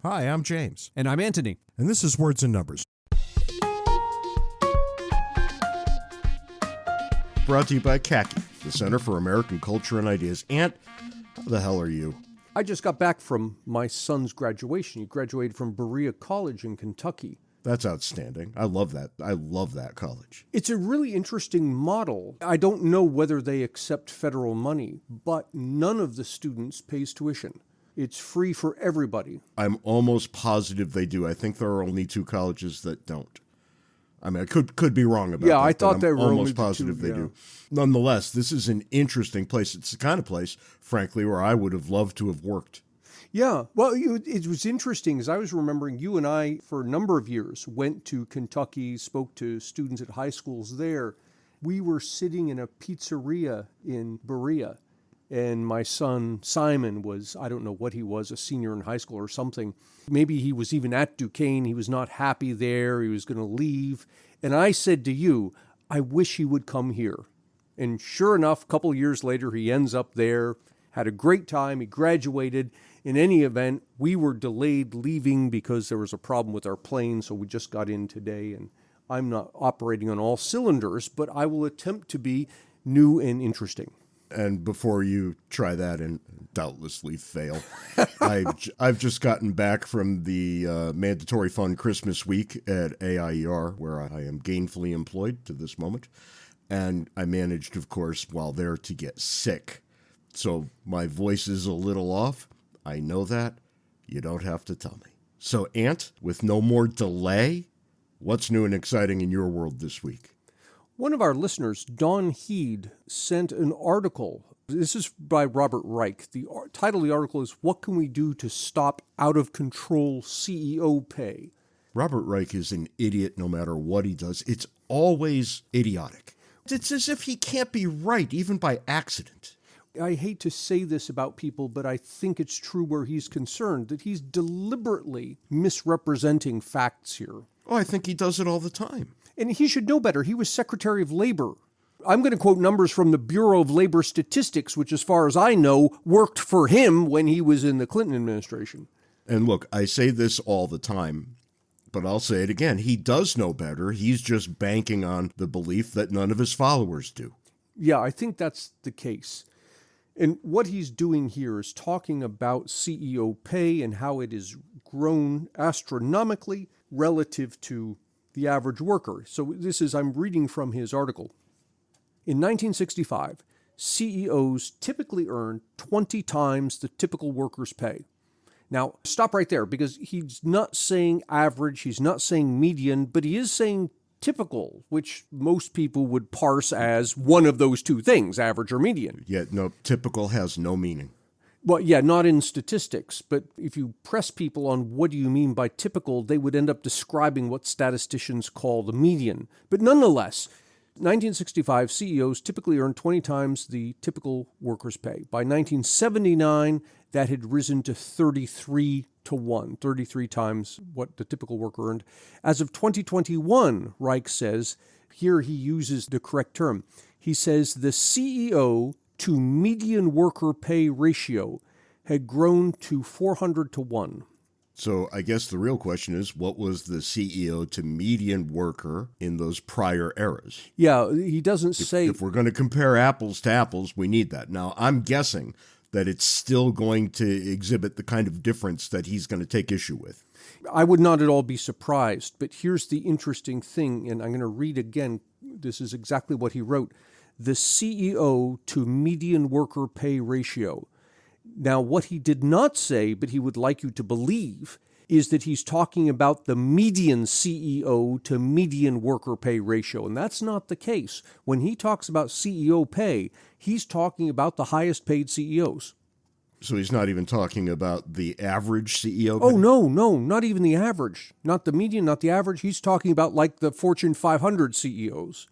Hi, I'm James. And I'm Antony. And this is Words and Numbers. Brought to you by CACI, the Center for American Culture and Ideas. Ant, how the hell are you? I just got back from my son's graduation. He graduated from Berea College in Kentucky. That's outstanding. I love that. I love that college. It's a really interesting model. I don't know whether they accept federal money, but none of the students pays tuition. It's free for everybody. I'm almost positive they do. I think there are only two colleges that don't. I mean, I could be wrong about that. Yeah, I thought they were almost only positive two, they do. Nonetheless, this is an interesting place. It's the kind of place, frankly, where I would have loved to have worked. Yeah, well, it was interesting, as I was remembering, you and I, for a number of years, went to Kentucky, spoke to students at high schools there. We were sitting in a pizzeria in Berea, and my son, Simon, was, I don't know what he was, a senior in high school or something. Maybe he was even at Duquesne. He was not happy there. He was going to leave. And I said to you, I wish he would come here. And sure enough, a couple of years later, he ends up there, had a great time. He graduated. In any event, we were delayed leaving because there was a problem with our plane, so we just got in today, and I'm not operating on all cylinders, but I will attempt to be new and interesting. And before you try that and doubtlessly fail, I've just gotten back from the mandatory fund Christmas week at AIER, where I am gainfully employed to this moment, and I managed, of course, while there to get sick. So my voice is a little off. I know that. You don't have to tell me. So, Ant, with no more delay, what's new and exciting in your world this week? One of our listeners, Don Heed, sent an article. This is by Robert Reich. The title of the article is, What Can We Do to Stop Out-of-Control CEO Pay? Robert Reich is an idiot no matter what he does. It's always idiotic. It's as if he can't be right, even by accident. I hate to say this about people, but I think it's true where he's concerned, that he's deliberately misrepresenting facts here. Oh, I think he does it all the time. And he should know better. He was Secretary of Labor. I'm going to quote numbers from the Bureau of Labor Statistics, which, as far as I know, worked for him when he was in the Clinton administration. And look, I say this all the time, but I'll say it again. He does know better. He's just banking on the belief that none of his followers do. Yeah, I think that's the case. And what he's doing here is talking about CEO pay and how it has grown astronomically relative to the average worker. So I'm reading from his article. In 1965, CEOs typically earned 20 times the typical worker's pay. Now, stop right there, because he's not saying average, he's not saying median, but he is saying typical, which most people would parse as one of those two things, average or median. Yet, no, typical has no meaning. Well, yeah, not in statistics, but if you press people on what do you mean by typical, they would end up describing what statisticians call the median. But nonetheless, 1965, CEOs typically earned 20 times the typical worker's pay. By 1979, that had risen to 33 to 1, 33 times what the typical worker earned. As of 2021, Reich says, here he uses the correct term, he says the CEO to median worker pay ratio had grown to 400 to 1. So I guess the real question is, what was the CEO to median worker in those prior eras? Yeah, he doesn't say. If we're going to compare apples to apples, we need that. Now, I'm guessing that it's still going to exhibit the kind of difference that he's going to take issue with. I would not at all be surprised, but here's the interesting thing, and I'm going to read again. This is exactly what he wrote. The CEO to median worker pay ratio. Now, what he did not say, but he would like you to believe, is that he's talking about the median CEO to median worker pay ratio, and that's not the case. When he talks about CEO pay, he's talking about the highest paid CEOs. So he's not even talking about the average CEO? Oh, no, not even the average. Not the median, not the average. He's talking about like the Fortune 500 CEOs.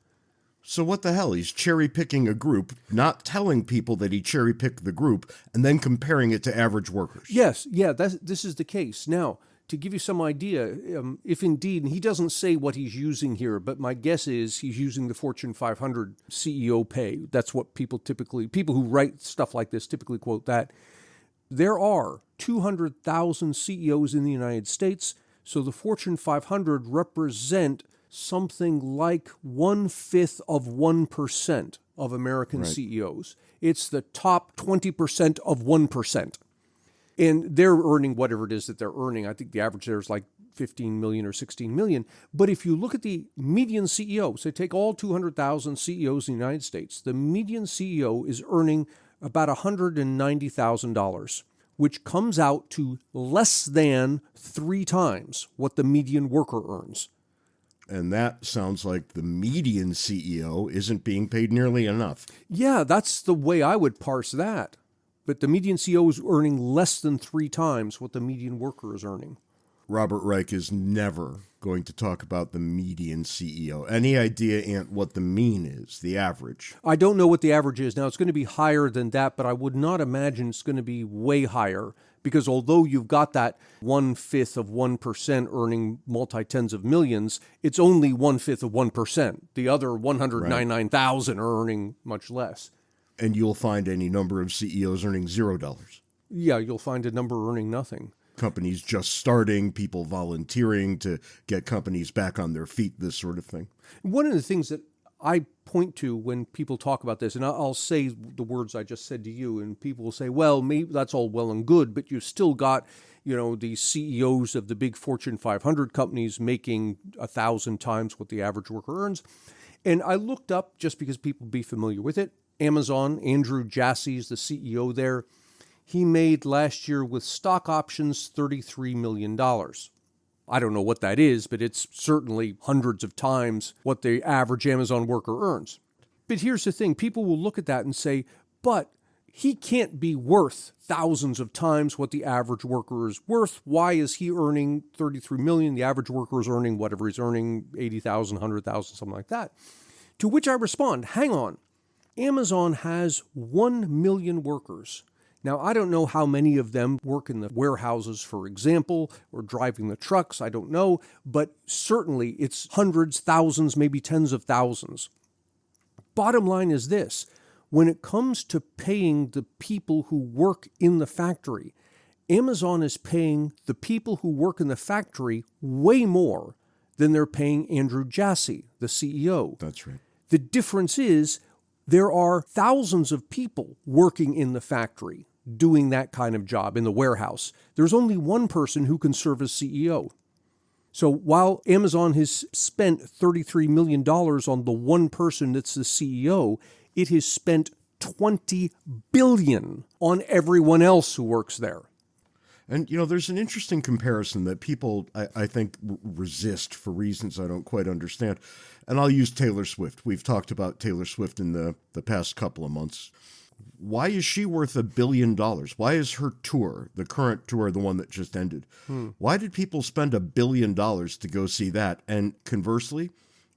So what the hell? He's cherry-picking a group, not telling people that he cherry-picked the group, and then comparing it to average workers. Yes, this is the case. Now, to give you some idea, if indeed, and he doesn't say what he's using here, but my guess is he's using the Fortune 500 CEO pay. That's what people who write stuff like this typically quote that. There are 200,000 CEOs in the United States, so the Fortune 500 represent something like 1/5 of 1% of American CEOs. It's the top 20% of 1%. And they're earning whatever it is that they're earning. I think the average there is like 15 million or 16 million. But if you look at the median CEO, so take all 200,000 CEOs in the United States, the median CEO is earning about $190,000, which comes out to less than 3 times what the median worker earns. And that sounds like the median CEO isn't being paid nearly enough. Yeah, that's the way I would parse that. But the median CEO is earning less than 3 times what the median worker is earning. Robert Reich is never going to talk about the median CEO. Any idea, Ant, what the mean is, the average? I don't know what the average is. Now, it's going to be higher than that, but I would not imagine it's going to be way higher, because although you've got that 1/5 of 1% earning multi-tens of millions, it's only 1/5 of 1%. The other 199,000 are earning much less. And you'll find any number of CEOs earning $0. Yeah, you'll find a number earning nothing. Companies just starting, people volunteering to get companies back on their feet, this sort of thing. One of the things that I point to when people talk about this, and I'll say the words I just said to you, and people will say, well, maybe that's all well and good, but you've still got, the CEOs of the big Fortune 500 companies making 1,000 times what the average worker earns. And I looked up, just because people be familiar with it, Amazon, Andrew Jassy is the CEO there. He made last year with stock options $33 million. I don't know what that is, but it's certainly hundreds of times what the average Amazon worker earns. But here's the thing. People will look at that and say, but he can't be worth thousands of times what the average worker is worth. Why is he earning $33 million? The average worker is earning whatever he's earning, $80,000, $100,000, something like that. To which I respond, hang on. Amazon has 1 million workers. Now, I don't know how many of them work in the warehouses, for example, or driving the trucks. I don't know. But certainly it's hundreds, thousands, maybe tens of thousands. Bottom line is this. When it comes to paying the people who work in the factory, Amazon is paying the people who work in the factory way more than they're paying Andrew Jassy, the CEO. That's right. The difference is there are thousands of people working in the factory doing that kind of job in the warehouse. There's only one person who can serve as CEO. So while Amazon has spent $33 million on the one person that's the CEO, it has spent $20 billion on everyone else who works there. And, there's an interesting comparison that people, I think, resist for reasons I don't quite understand. And I'll use Taylor Swift. We've talked about Taylor Swift in the past couple of months. Why is she worth $1 billion? Why is her tour, the current tour, the one that just ended, why did people spend $1 billion to go see that? And conversely,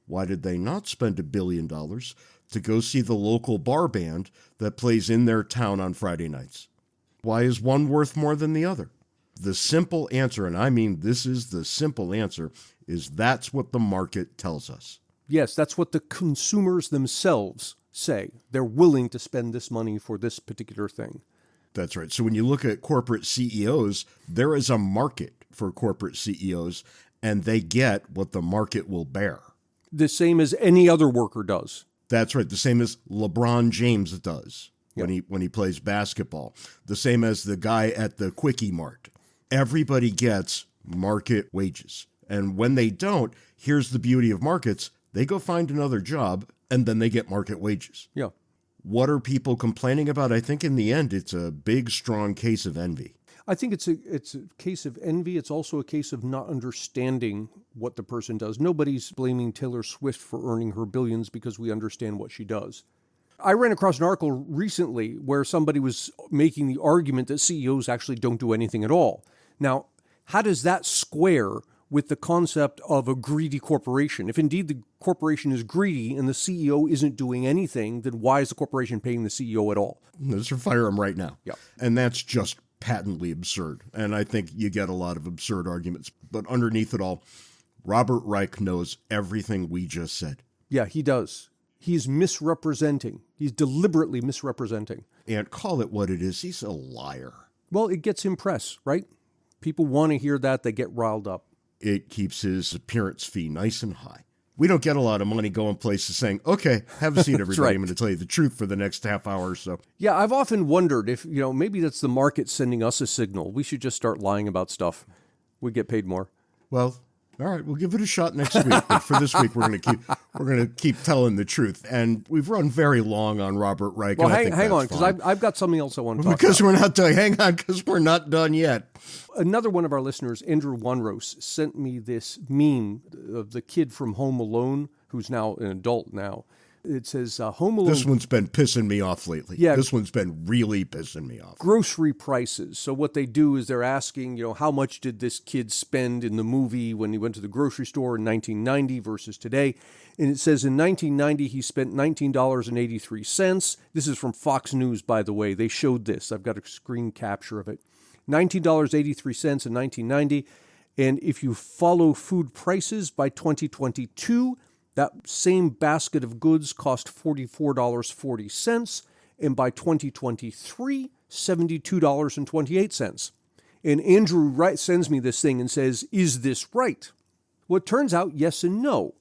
why did they not spend $1 billion to go see the local bar band that plays in their town on Friday nights? Why is one worth more than the other? The simple answer, and I mean this is the simple answer, is that's what the market tells us. Yes, that's what the consumers themselves say. They're willing to spend this money for this particular thing. That's right. So when you look at corporate CEOs, there is a market for corporate CEOs, and they get what the market will bear. The same as any other worker does. That's right. The same as LeBron James does when he plays basketball. The same as the guy at the Quickie Mart. Everybody gets market wages. And when they don't, here's the beauty of markets. They go find another job, and then they get market wages. Yeah. What are people complaining about? I think in the end, it's a big, strong case of envy. I think it's a case of envy. It's also a case of not understanding what the person does. Nobody's blaming Taylor Swift for earning her billions because we understand what she does. I ran across an article recently where somebody was making the argument that CEOs actually don't do anything at all. Now, how does that square with the concept of a greedy corporation? If indeed the corporation is greedy and the CEO isn't doing anything, then why is the corporation paying the CEO at all? Let's fire him right now. Yeah. And that's just patently absurd. And I think you get a lot of absurd arguments. But underneath it all, Robert Reich knows everything we just said. Yeah, he does. He's misrepresenting. He's deliberately misrepresenting. And call it what it is. He's a liar. Well, it gets him press, right? People want to hear that. They get riled up. It keeps his appearance fee nice and high. We don't get a lot of money going places saying, okay, have a seat, everybody. right. I'm going to tell you the truth for the next half hour or so. Yeah, I've often wondered if, maybe that's the market sending us a signal. We should just start lying about stuff. We get paid more. Well, all right, we'll give it a shot next week. But for this week, we're going to keep telling the truth. And we've run very long on Robert Reich. Well, and hang on, because I've got something else I want to talk about. Because we're not done. Hang on, because we're not done yet. Another one of our listeners, Andrew Wanrose, sent me this meme of the kid from Home Alone, who's now an adult now. It says, Home Alone... This one's been pissing me off lately. Yeah. This one's been really pissing me off. Grocery prices. So what they do is they're asking, how much did this kid spend in the movie when he went to the grocery store in 1990 versus today? And it says in 1990, he spent $19.83. This is from Fox News, by the way. They showed this. I've got a screen capture of it. $19.83 in 1990. And if you follow food prices by 2022, that same basket of goods cost $44.40, and by 2023, $72.28. And Andrew sends me this thing and says, is this right? Well, it turns out yes and no.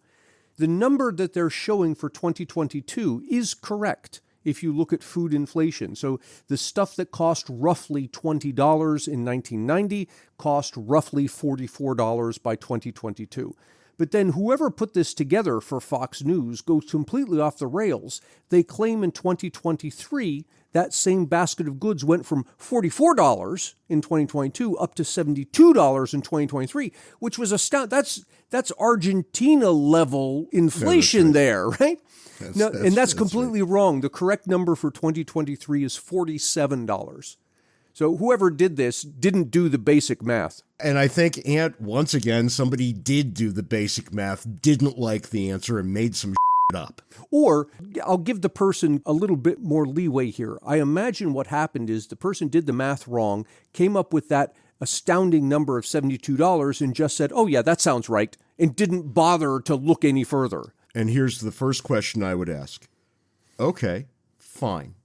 The number that they're showing for 2022 is correct if you look at food inflation. So the stuff that cost roughly $20 in 1990 cost roughly $44 by 2022. But then whoever put this together for Fox News goes completely off the rails. They claim in 2023 that same basket of goods went from $44 in 2022 up to $72 in 2023, which was astounding. That's Argentina level inflation there, right? That's completely wrong. The correct number for 2023 is $47. So whoever did this didn't do the basic math. And I think, once again, somebody did do the basic math, didn't like the answer, and made some shit up. Or I'll give the person a little bit more leeway here. I imagine what happened is the person did the math wrong, came up with that astounding number of $72 and just said, oh yeah, that sounds right, and didn't bother to look any further. And here's the first question I would ask. Okay, fine.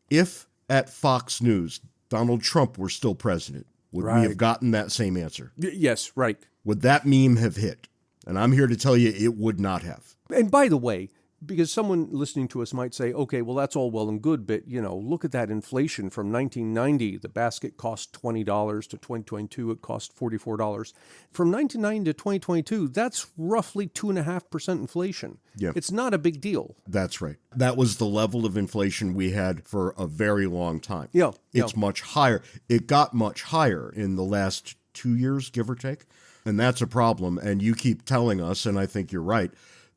If at Fox News Donald Trump were still president, would we have gotten that same answer? Yes, right. Would that meme have hit? And I'm here to tell you it would not have. And by the way, because someone listening to us might say, okay, well, that's all well and good, but, look at that inflation from 1990. The basket cost $20 to 2022. It cost $44. From 1990 to 2022, that's roughly 2.5% inflation. Yeah. It's not a big deal. That's right. That was the level of inflation we had for a very long time. Yeah. It's much higher. It got much higher in the last 2 years, give or take. And that's a problem. And you keep telling us, and I think you're right,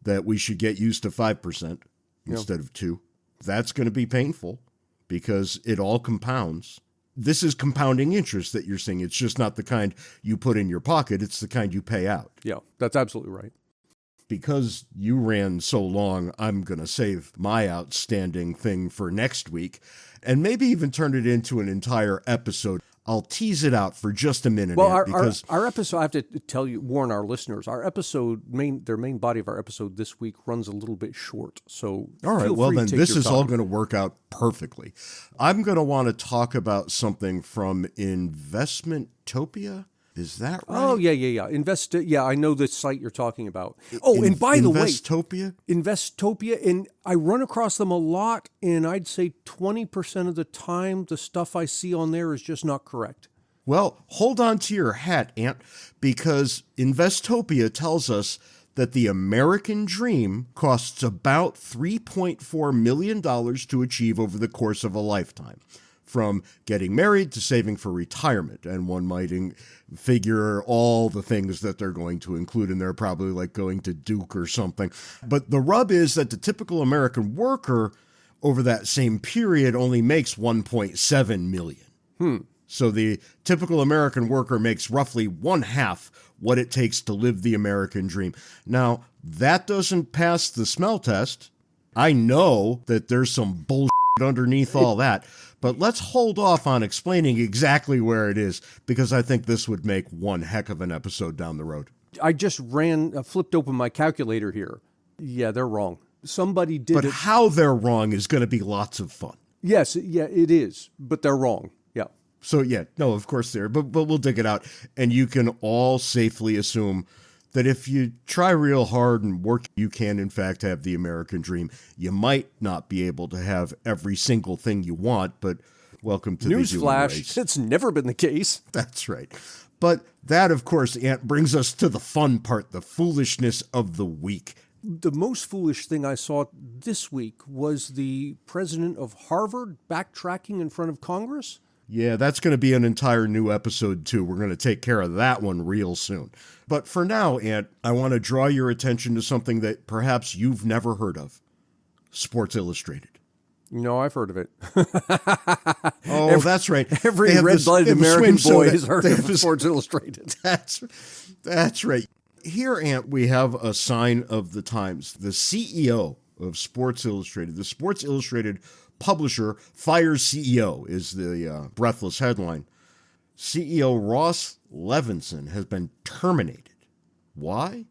that we should get used to 5% instead of 2%. That's going to be painful because it all compounds. This is compounding interest that you're seeing. It's just not the kind you put in your pocket. It's the kind you pay out. Yeah, that's absolutely right. Because you ran so long, I'm going to save my outstanding thing for next week and maybe even turn it into an entire episode. I'll tease it out for just a minute. Well, because our episode, I have to warn our listeners, our episode, their main body of our episode this week runs a little bit short. So all right, well then this is all going to work out perfectly. I'm going to want to talk about something from Investmentopia. Is that right? Oh, yeah. I know the site you're talking about. Oh, and by the way, Investopia, and I run across them a lot, and I'd say 20% of the time, the stuff I see on there is just not correct. Well, hold on to your hat, Ant, because Investopia tells us that the American dream costs about $3.4 million to achieve over the course of a lifetime. From getting married to saving for retirement. And one might figure all the things that they're going to include in there, probably like going to Duke or something. But the rub is that the typical American worker over that same period only makes $1.7 million. So the typical American worker makes roughly 1/2 what it takes to live the American dream. Now, that doesn't pass the smell test. I know that there's some bullshit underneath all that, but let's hold off on explaining exactly where it is, because I think this would make one heck of an episode down the road. I just flipped open my calculator here. Yeah, they're wrong. Somebody did it. But how they're wrong is going to be lots of fun. Yes, yeah, it is, but they're wrong. Yeah. So yeah, no, of course there, but we'll dig it out. And you can all safely assume that if you try real hard and work, you can in fact have the American dream. You might not be able to have every single thing you want, but welcome to the human race. Newsflash, it's never been the case. That's right. But that, of course, Ant, brings us to the fun part, the foolishness of the week. The most foolish thing I saw this week was the president of Harvard backtracking in front of Congress. Yeah, that's going to be an entire new episode, too. We're going to take care of that one real soon. But for now, Ant, I want to draw your attention to something that perhaps you've never heard of. Sports Illustrated. No, I've heard of it. That's right. Every red-blooded American boy has heard of Sports Illustrated. That's right. Here, Ant, we have a sign of the times. The CEO of Sports Illustrated, the Sports Illustrated publisher fires CEO is the breathless headline. CEO Ross Levinson has been terminated. Why?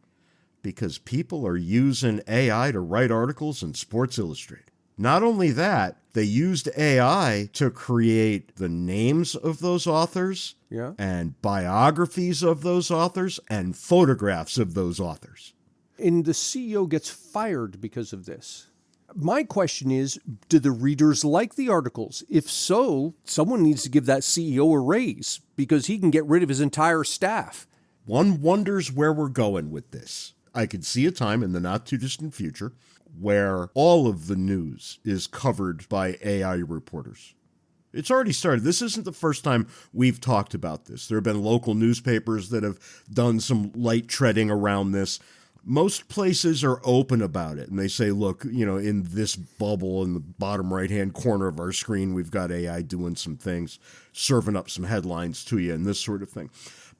Because people are using AI to write articles in Sports Illustrated. Not only that, they used AI to create the names of those authors and biographies of those authors and photographs of those authors. And the CEO gets fired because of this. My question is, do the readers like the articles? If so, someone needs to give that CEO a raise because he can get rid of his entire staff. One wonders where we're going with this. I could see a time in the not-too-distant future where all of the news is covered by AI reporters. It's already started. This isn't the first time we've talked about this. There have been local newspapers that have done some light treading around this. Most places are open about it, and they say, look, in this bubble in the bottom right-hand corner of our screen, we've got AI doing some things, serving up some headlines to you and this sort of thing.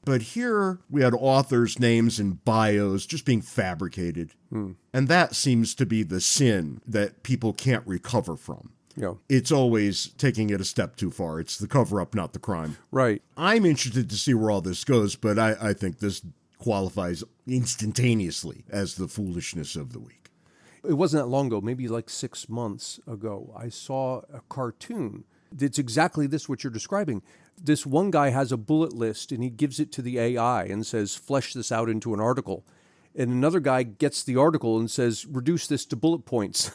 But here we had authors' names and bios just being fabricated. And that seems to be the sin that people can't recover from. Yeah. It's always taking it a step too far. It's the cover-up, not the crime. Right. I'm interested to see where all this goes, but I think this qualifies instantaneously as the foolishness of the week. It wasn't that long ago, maybe like 6 months ago, I saw a cartoon. It's exactly this, what you're describing. This one guy has a bullet list, and he gives it to the AI and says, flesh this out into an article. And another guy gets the article and says, reduce this to bullet points.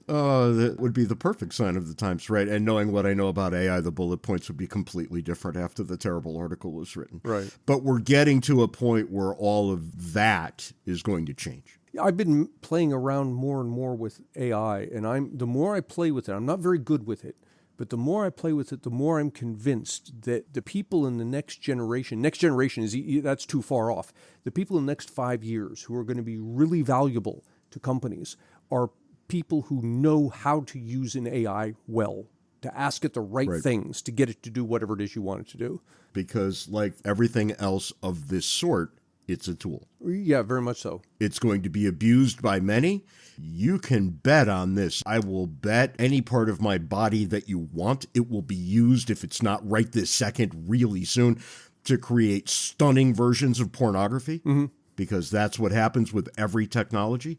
That would be the perfect sign of the times, right? And knowing what I know about AI, the bullet points would be completely different after the terrible article was written. Right. But we're getting to a point where all of that is going to change. I've been playing around more and more with AI, and the more I play with it, I'm not very good with it, but the more I play with it, the more I'm convinced that the people in the next generation is that's too far off. The people in the next 5 years who are going to be really valuable to companies are people who know how to use an AI well, to ask it the right things, to get it to do whatever it is you want it to do. Because like everything else of this sort, it's a tool. Yeah, very much so. It's going to be abused by many. You can bet on this. I will bet any part of my body that you want. It will be used, if it's not right this second, really soon, to create stunning versions of pornography. Mm-hmm. Because that's what happens with every technology.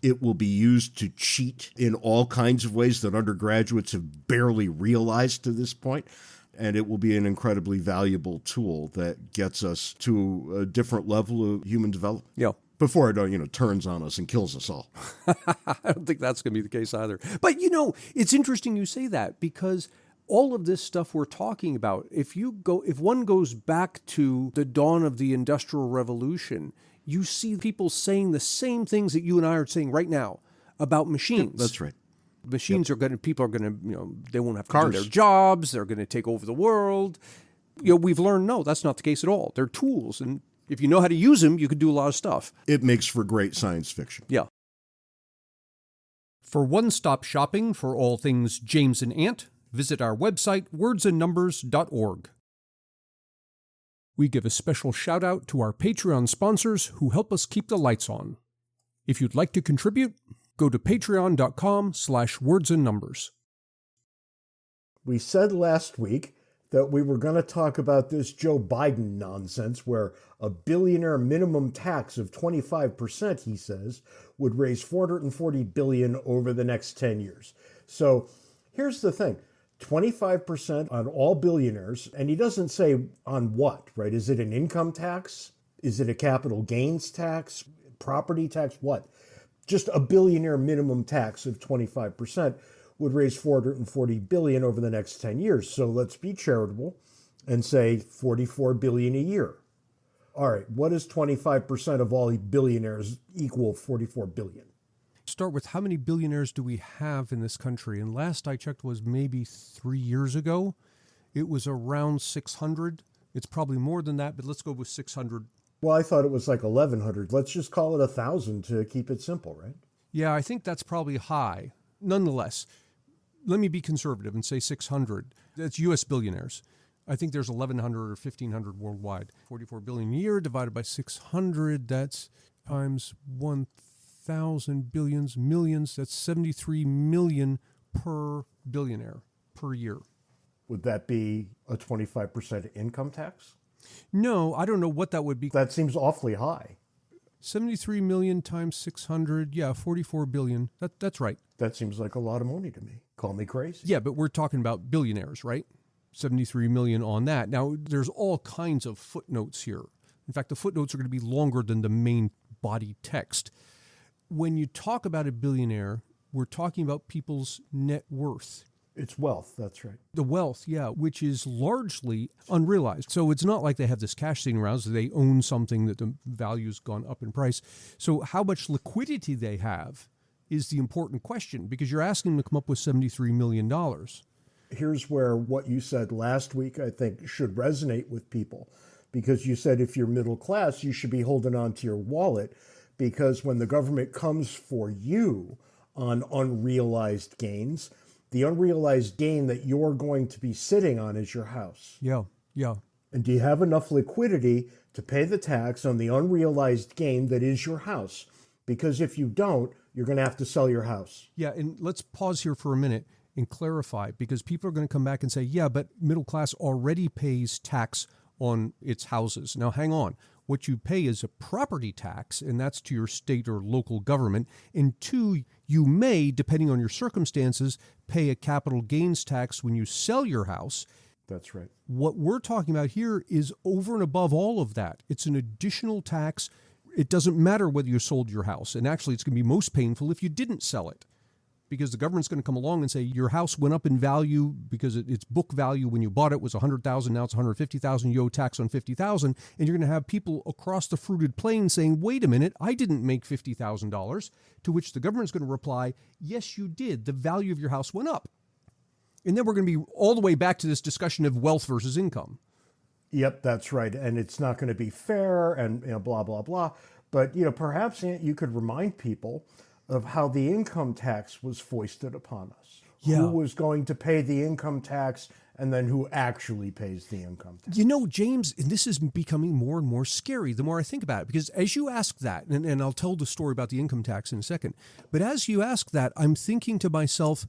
It will be used to cheat in all kinds of ways that undergraduates have barely realized to this point. And it will be an incredibly valuable tool that gets us to a different level of human development. Yeah. Before it, turns on us and kills us all. I don't think that's going to be the case either. But, it's interesting you say that, because all of this stuff we're talking about, if one goes back to the dawn of the Industrial Revolution, you see people saying the same things that you and I are saying right now about machines. That's right. Machines people are going to, they won't have to do their jobs. They're going to take over the world. We've learned, no, that's not the case at all. They're tools. And if you know how to use them, you can do a lot of stuff. It makes for great science fiction. Yeah. For one-stop shopping for all things James and Ant, visit our website, wordsandnumbers.org. We give a special shout-out to our Patreon sponsors who help us keep the lights on. If you'd like to contribute, go to patreon.com/wordsandnumbers. We said last week that we were going to talk about this Joe Biden nonsense where a billionaire minimum tax of 25%, he says, would raise $440 billion over the next 10 years. So here's the thing. 25% on all billionaires, and he doesn't say on what, right? Is it an income tax? Is it a capital gains tax? Property tax? What? Just a billionaire minimum tax of 25% would raise $440 billion over the next 10 years. So let's be charitable and say $44 billion a year. All right, what is 25% of all billionaires equal $44 billion? Start with how many billionaires do we have in this country? And last I checked was maybe 3 years ago. It was around 600. It's probably more than that, but let's go with 600. Well, I thought it was like 1,100. Let's just call it 1,000 to keep it simple, right? Yeah, I think that's probably high. Nonetheless, let me be conservative and say 600. That's U.S. billionaires. I think there's 1,100 or 1,500 worldwide. 44 billion a year divided by 600, that's times 1,000 billions, millions, that's 73 million per billionaire per year. Would that be a 25% income tax? No, I don't know what that would be. That seems awfully high. 73 million times 600, yeah, 44 billion. That's right. That seems like a lot of money to me. Call me crazy. Yeah, but we're talking about billionaires, right? 73 million on that. Now, there's all kinds of footnotes here. In fact, the footnotes are going to be longer than the main body text. When you talk about a billionaire, we're talking about people's net worth. It's wealth, that's right. The wealth, yeah, which is largely unrealized. So it's not like they have this cash sitting around, so they own something that the value's gone up in price. So how much liquidity they have is the important question, because you're asking them to come up with $73 million. Here's where what you said last week, I think, should resonate with people. Because you said if you're middle class, you should be holding on to your wallet, because when the government comes for you on unrealized gains, the unrealized gain that you're going to be sitting on is your house. Yeah. And do you have enough liquidity to pay the tax on the unrealized gain that is your house? Because if you don't, you're going to have to sell your house. Yeah, and let's pause here for a minute and clarify, because people are going to come back and say, yeah, but middle class already pays tax on its houses. Now, hang on. What you pay is a property tax, and that's to your state or local government. And two, you may, depending on your circumstances, pay a capital gains tax when you sell your house. That's right. What we're talking about here is over and above all of that. It's an additional tax. It doesn't matter whether you sold your house. And actually, it's going to be most painful if you didn't sell it, because the government's going to come along and say your house went up in value because its book value when you bought it was $100,000, now it's $150,000, you owe tax on $50,000, and you're going to have people across the fruited plain saying, wait a minute, I didn't make $50,000, to which the government's going to reply, yes, you did. The value of your house went up. And then we're going to be all the way back to this discussion of wealth versus income. Yep, that's right. And it's not going to be fair and blah, blah, blah. But, perhaps you could remind people of how the income tax was foisted upon us. Yeah. Who was going to pay the income tax, and then who actually pays the income tax. James, and this is becoming more and more scary the more I think about it, because as you ask that, and I'll tell the story about the income tax in a second, but as you ask that, I'm thinking to myself,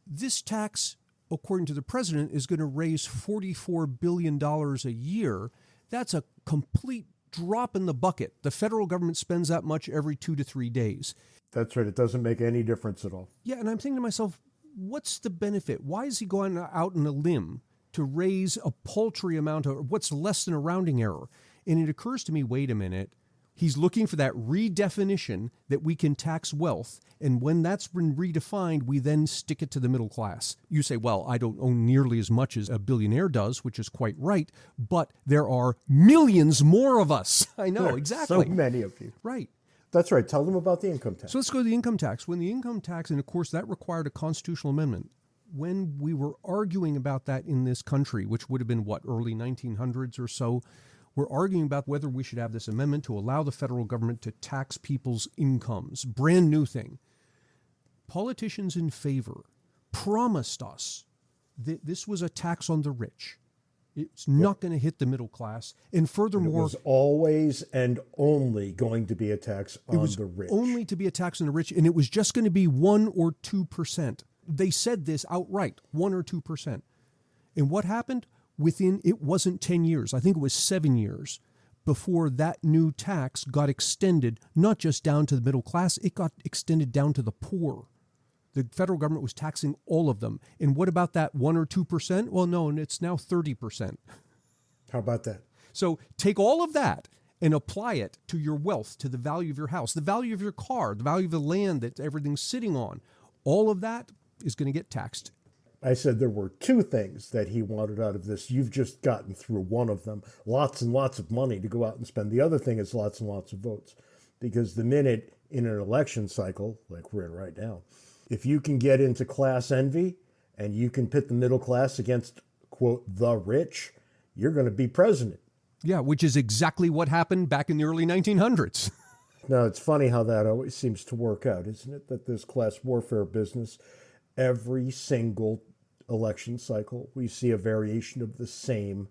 this tax, according to the president, is going to raise $44 billion a year. That's a complete drop in the bucket. The federal government spends that much every 2 to 3 days. That's right. It doesn't make any difference at all. Yeah, and I'm thinking to myself, what's the benefit? Why is he going out on a limb to raise a paltry amount of what's less than a rounding error? And it occurs to me, wait a minute, he's looking for that redefinition that we can tax wealth. And when that's been redefined, we then stick it to the middle class. You say, well, I don't own nearly as much as a billionaire does, which is quite right, but there are millions more of us. I know, exactly. So many of you. Right. That's right. Tell them about the income tax. So let's go to the income tax. When the income tax, and of course that required a constitutional amendment, when we were arguing about that in this country, which would have been, early 1900s or so, we're arguing about whether we should have this amendment to allow the federal government to tax people's incomes. Brand new thing. Politicians in favor promised us that this was a tax on the rich. It's not going to hit the middle class. And furthermore, it was always and only going to be a tax on the rich. Only to be a tax on the rich, and it was just going to be 1 or 2%. They said this outright, 1 or 2%. And what happened? it wasn't 10 years, I think it was 7 years, before that new tax got extended, not just down to the middle class, it got extended down to the poor. The federal government was taxing all of them. And what about that 1 or 2%? Well, no, and it's now 30%. How about that? So take all of that and apply it to your wealth, to the value of your house, the value of your car, the value of the land that everything's sitting on. All of that is going to get taxed. I said there were two things that he wanted out of this. You've just gotten through one of them. Lots and lots of money to go out and spend. The other thing is lots and lots of votes. Because the minute in an election cycle, like we're in right now, if you can get into class envy and you can pit the middle class against, quote, the rich, you're going to be president. Yeah, which is exactly what happened back in the early 1900s. Now, it's funny how that always seems to work out, isn't it? That this class warfare business, every single election cycle, we see a variation of the same.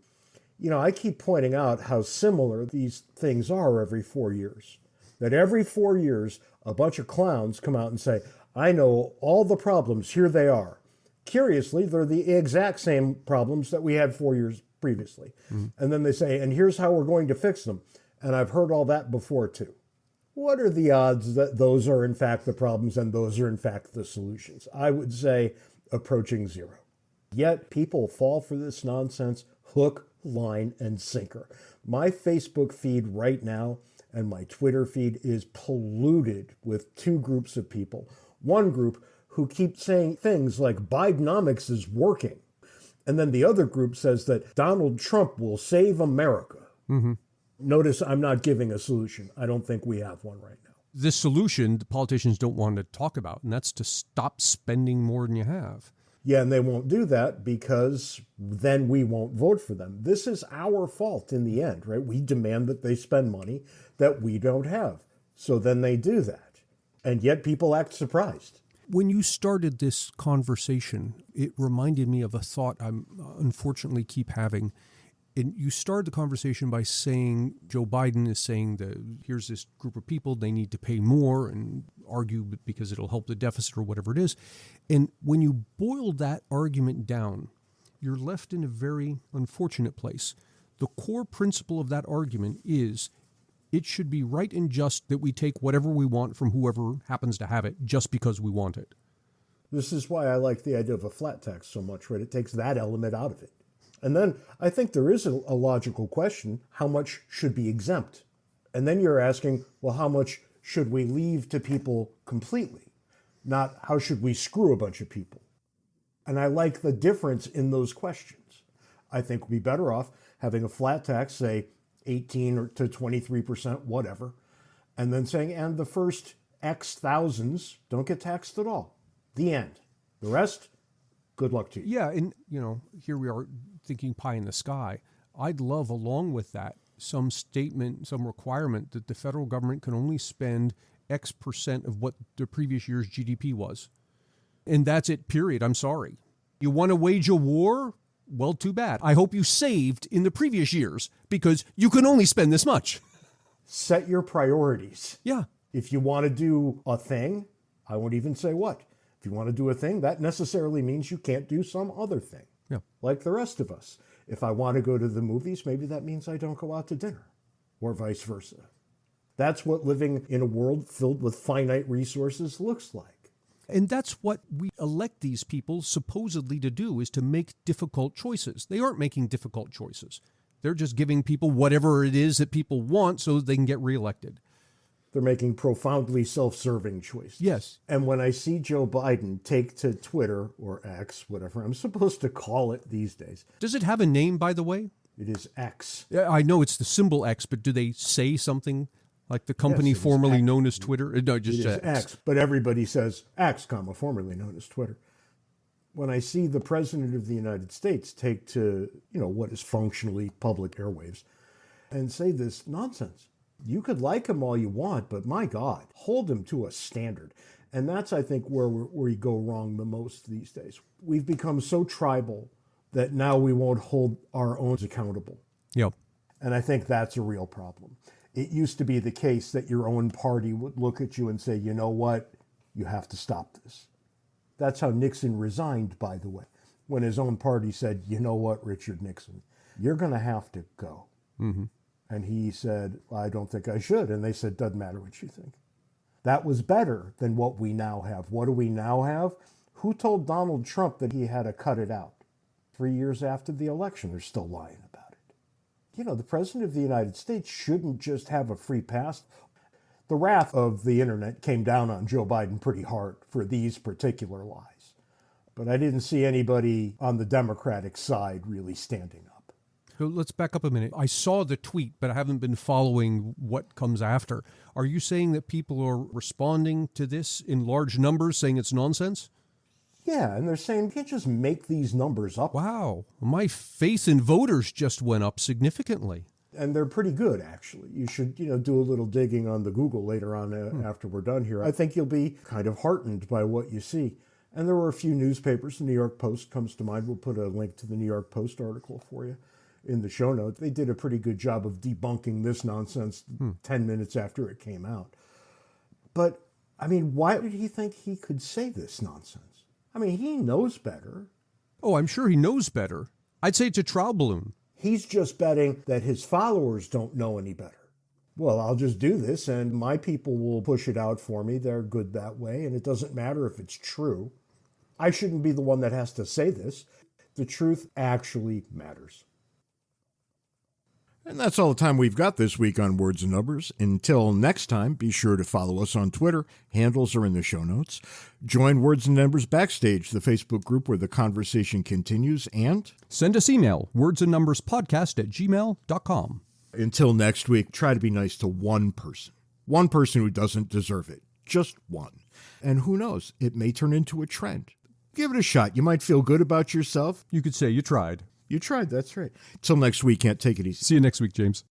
You know, I keep pointing out how similar these things are every 4 years. That every 4 years, a bunch of clowns come out and say, I know all the problems, here they are. Curiously, they're the exact same problems that we had 4 years previously. Mm-hmm. And then they say, and here's how we're going to fix them. And I've heard all that before too. What are the odds that those are in fact the problems and those are in fact the solutions? I would say approaching zero. Yet people fall for this nonsense hook, line, and sinker. My Facebook feed right now and my Twitter feed is polluted with two groups of people. One group who keep saying things like Bidenomics is working. And then the other group says that Donald Trump will save America. Mm-hmm. Notice I'm not giving a solution. I don't think we have one right now. This solution, the politicians don't want to talk about, and that's to stop spending more than you have. Yeah, and they won't do that because then we won't vote for them. This is our fault in the end, right? We demand that they spend money that we don't have. So then they do that. And yet people act surprised. When you started this conversation, it reminded me of a thought I unfortunately keep having. And you started the conversation by saying Joe Biden is saying that here's this group of people, they need to pay more and argue because it'll help the deficit or whatever it is. And when you boil that argument down, you're left in a very unfortunate place. The core principle of that argument is it should be right and just that we take whatever we want from whoever happens to have it just because we want it. This is why I like the idea of a flat tax so much, right? It takes that element out of it. And then I think there is a logical question, how much should be exempt? And then you're asking, well, how much should we leave to people completely? Not how should we screw a bunch of people? And I like the difference in those questions. I think we'd be better off having a flat tax, say 18 to 23%, whatever, and then saying, and the first X thousands don't get taxed at all. The end. The rest, good luck to you. Yeah, and, here we are thinking pie in the sky. I'd love, along with that, some statement, some requirement that the federal government can only spend X percent of what the previous year's GDP was. And that's it, period. I'm sorry. You want to wage a war? Well, too bad. I hope you saved in the previous years because you can only spend this much. Set your priorities. Yeah. If you want to do a thing, I won't even say what. If you want to do a thing, that necessarily means you can't do some other thing. Yeah. Like the rest of us. If I want to go to the movies, maybe that means I don't go out to dinner, or vice versa. That's what living in a world filled with finite resources looks like. And that's what we elect these people supposedly to do, is to make difficult choices. They aren't making difficult choices. They're just giving people whatever it is that people want so they can get reelected. They're making profoundly self-serving choices. Yes. And when I see Joe Biden take to Twitter or X, whatever I'm supposed to call it these days. Does it have a name, by the way? It is X. I know it's the symbol X, but do they say something like the company formerly known as Twitter? No, just X. But everybody says X, formerly known as Twitter. When I see the President of the United States take to, what is functionally public airwaves and say this nonsense. You could like him all you want, but my God, hold him to a standard. And that's, I think, where we go wrong the most these days. We've become so tribal that now we won't hold our own accountable. Yep. And I think that's a real problem. It used to be the case that your own party would look at you and say, you know what, you have to stop this. That's how Nixon resigned, by the way. when his own party said, you know what, Richard Nixon, you're going to have to go. Mm-hmm. And he said, I don't think I should. And they said, doesn't matter what you think. That was better than what we now have. What do we now have? Who told Donald Trump that he had to cut it out? 3 years after the election, they're still lying about it. You know, the President of the United States shouldn't just have a free pass. The wrath of the internet came down on Joe Biden pretty hard for these particular lies. But I didn't see anybody on the Democratic side really standing up. So let's back up a minute. I saw the tweet, but I haven't been following what comes after. Are you saying that people are responding to this in large numbers, saying it's nonsense? Yeah, and they're saying you can't just make these numbers up. Wow. My faith in voters just went up significantly. And they're pretty good, actually. You should, do a little digging on the Google later on after we're done here. I think you'll be kind of heartened by what you see. And there were a few newspapers. The New York Post comes to mind. We'll put a link to the New York Post article for you in the show notes. They did a pretty good job of debunking this nonsense 10 minutes after it came out. But, why did he think he could say this nonsense? He knows better. Oh, I'm sure he knows better. I'd say it's a trial balloon. He's just betting that his followers don't know any better. Well, I'll just do this and my people will push it out for me. They're good that way, and it doesn't matter if it's true. I shouldn't be the one that has to say this. The truth actually matters. And that's all the time we've got this week on Words and Numbers. Until next time, be sure to follow us on Twitter. Handles are in the show notes. Join Words and Numbers Backstage, the Facebook group where the conversation continues, and send us email, wordsandnumberspodcast@gmail.com. Until next week, try to be nice to one person who doesn't deserve it. Just one. And who knows, it may turn into a trend. Give it a shot. You might feel good about yourself. You could say you tried. You tried, that's right. Till next week, can't take it easy. See you next week, James.